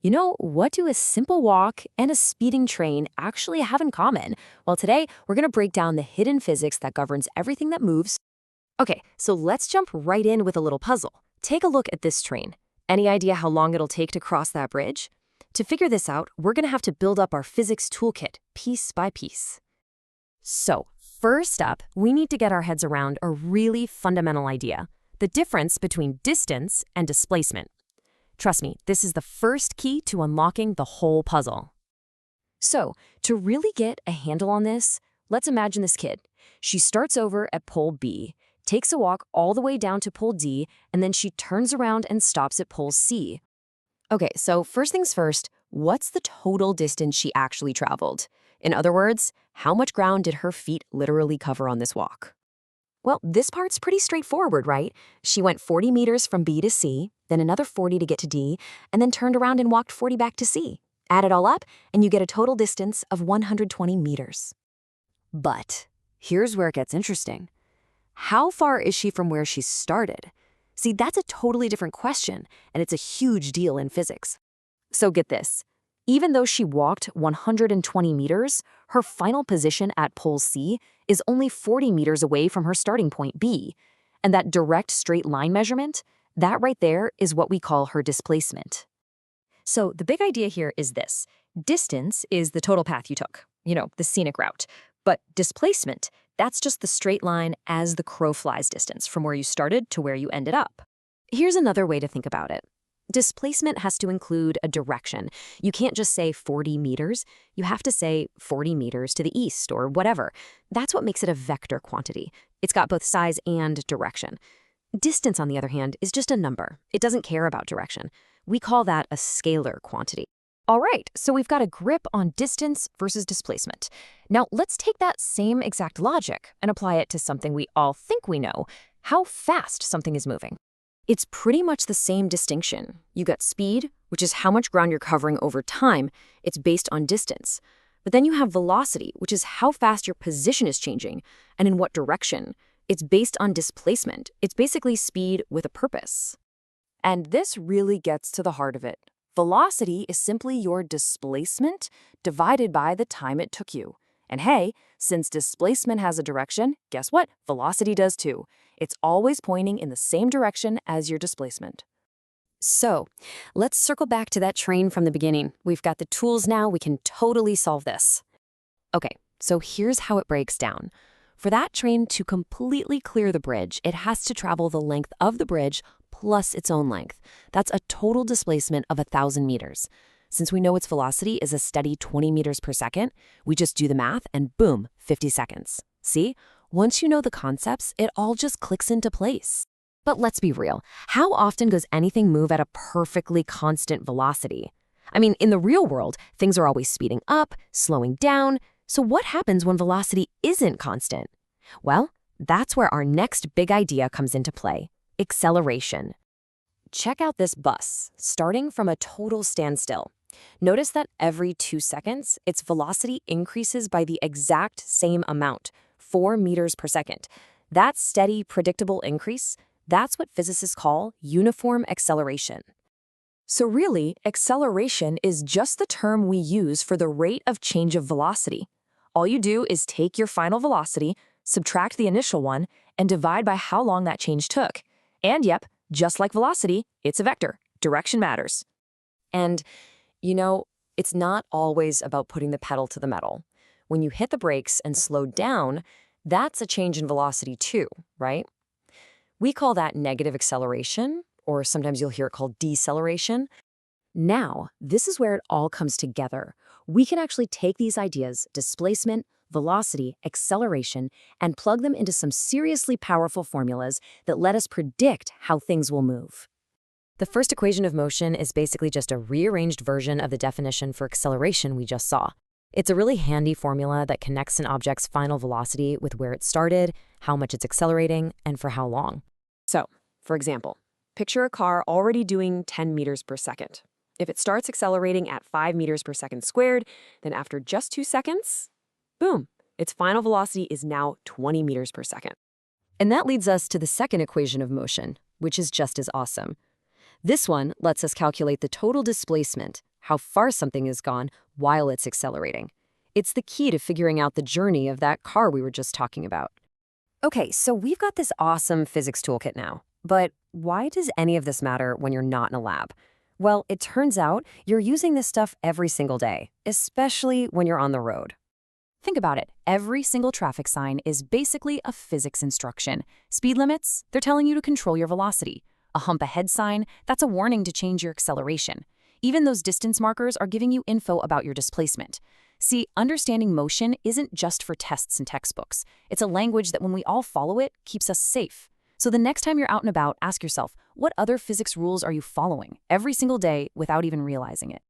What do a simple walk and a speeding train actually have in common? Well, today we're going to break down the hidden physics that governs everything that moves. Okay, so let's jump right in with a little puzzle. Take a look at this train. Any idea how long it'll take to cross that bridge? To figure this out, we're going to have to build up our physics toolkit piece by piece. So, first up, we need to get our heads around a really fundamental idea: the difference between distance and displacement. Trust me, this is the first key to unlocking the whole puzzle. So, to really get a handle on this, let's imagine this kid. She starts over at pole B, takes a walk all the way down to pole D, and then she turns around and stops at pole C. Okay, so first things first, what's the total distance she actually traveled? In other words, how much ground did her feet literally cover on this walk? Well, this part's pretty straightforward, right? She went 40 meters from B to C, then another 40 to get to D, and then turned around and walked 40 back to C. Add it all up, and you get a total distance of 120 meters. But here's where it gets interesting. How far is she from where she started? See, that's a totally different question, and it's a huge deal in physics. So get this. Even though she walked 120 meters, her final position at pole C is only 40 meters away from her starting point B. And that direct straight line measurement, that right there is what we call her displacement. So the big idea here is this. Distance is the total path you took, the scenic route. But displacement, that's just the straight line as the crow flies distance from where you started to where you ended up. Here's another way to think about it. Displacement has to include a direction. You can't just say 40 meters. You have to say 40 meters to the east or whatever. That's what makes it a vector quantity. It's got both size and direction. Distance, on the other hand, is just a number. It doesn't care about direction. We call that a scalar quantity. All right, so we've got a grip on distance versus displacement. Now, let's take that same exact logic and apply it to something we all think we know: how fast something is moving. It's pretty much the same distinction. You got speed, which is how much ground you're covering over time. It's based on distance. But then you have velocity, which is how fast your position is changing and in what direction. It's based on displacement. It's basically speed with a purpose. And this really gets to the heart of it. Velocity is simply your displacement divided by the time it took you. And hey, since displacement has a direction, guess what? Velocity does too. It's always pointing in the same direction as your displacement. So, let's circle back to that train from the beginning. We've got the tools now, we can totally solve this. Okay, so here's how it breaks down. For that train to completely clear the bridge, it has to travel the length of the bridge plus its own length. That's a total displacement of 1,000 meters. Since we know its velocity is a steady 20 meters per second, we just do the math and boom, 50 seconds. See? Once you know the concepts, it all just clicks into place. But let's be real. How often does anything move at a perfectly constant velocity? I mean, in the real world, things are always speeding up, slowing down. So what happens when velocity isn't constant? Well, that's where our next big idea comes into play: acceleration. Check out this bus, starting from a total standstill. Notice that every 2 seconds, its velocity increases by the exact same amount, 4 meters per second. That steady, predictable increase, that's what physicists call uniform acceleration. So really, acceleration is just the term we use for the rate of change of velocity. All you do is take your final velocity, subtract the initial one, and divide by how long that change took. And yep, just like velocity, it's a vector. Direction matters. And it's not always about putting the pedal to the metal. When you hit the brakes and slow down, that's a change in velocity too, right? We call that negative acceleration, or sometimes you'll hear it called deceleration. Now, this is where it all comes together. We can actually take these ideas, displacement, velocity, acceleration, and plug them into some seriously powerful formulas that let us predict how things will move. The first equation of motion is basically just a rearranged version of the definition for acceleration we just saw. It's a really handy formula that connects an object's final velocity with where it started, how much it's accelerating, and for how long. So, for example, picture a car already doing 10 meters per second. If it starts accelerating at 5 meters per second squared, then after just 2 seconds, boom, its final velocity is now 20 meters per second. And that leads us to the second equation of motion, which is just as awesome. This one lets us calculate the total displacement, how far something has gone while it's accelerating. It's the key to figuring out the journey of that car we were just talking about. Okay, so we've got this awesome physics toolkit now. But why does any of this matter when you're not in a lab? Well, it turns out you're using this stuff every single day, especially when you're on the road. Think about it. Every single traffic sign is basically a physics instruction. Speed limits, they're telling you to control your velocity. A hump ahead sign, that's a warning to change your acceleration. Even those distance markers are giving you info about your displacement. See, understanding motion isn't just for tests and textbooks. It's a language that when we all follow it, keeps us safe. So the next time you're out and about, ask yourself, what other physics rules are you following every single day without even realizing it?